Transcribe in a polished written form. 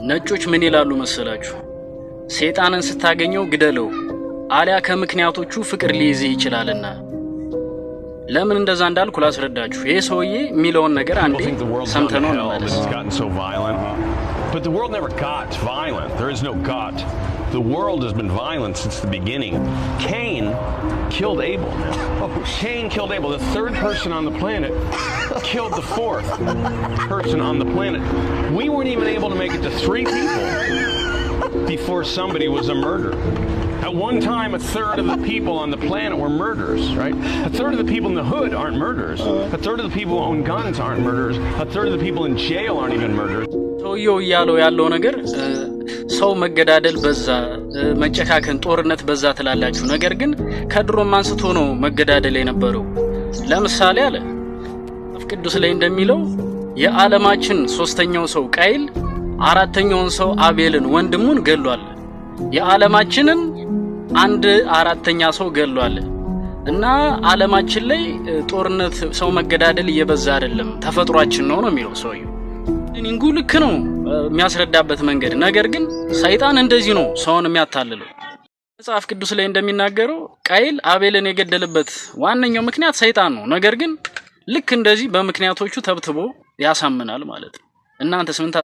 ነጮች ምን ይላሉ መሰላችሁ? ሰይጣንን ስታገኘው ግደለው አሊያ ከምክንያቶቹ ፍቅር ሊይዝ ይችላልና። ለምን እንደዛ እንዳልኩ ላስረዳችሁ። ይሄ ሰውዬ የሚለውን ነገር አንዴ ሰምተነው እንመለስ። But the world never got violent. There is no God. The world has been violent since the beginning. Cain killed Abel. Cain killed Abel. The third person on the planet killed the fourth person on the planet. We weren't even able to make it to 3 people before somebody was a murderer. At one time, a third of the people on the planet were murderers, right? A third of the people in the hood aren't murderers. A third of the people who own guns aren't murderers. A third of the people in jail aren't even murderers. ሰውየው ያለው ነገር ሰው መገዳደል በዛ መጨካከን ጦርነት በዛ ትላላችሁ። ነገር ግን ከድሮም አንስቶ ነው መገዳደል የነበረው። ለምሳሌ አለ መጽሐፍ ቅዱስ ላይ እንደሚለው የዓለማችን 3ኛው ሰው ቃይል 4ኛውን ሰው አቤልን ወንድሙን ገሏል። የዓለማችንን 1/4ኛ ሰው ገሏል። እና ዓለማችን ላይ ጦርነት ሰው መገዳደል እየበዛ አይደለም ተፈጥሯችን ነው የሚለው ሰውየው። እንጉ ልክ ነው የሚያስረዳበት መንገድ። ነገር ግን ሰይጣን እንደዚህ ነው ሰውን የሚያታልለው። መጽሐፍ ቅዱስ ላይ እንደሚናገረው ቃይል አቤልን የገደለበት ዋነኛው ምክንያት ሰይጣን ነው። ነገር ግን ልክ እንደዚህ በምክንያቶቹ ተብትቦ ያሳምናል ማለት ነው። እናንተስ ምን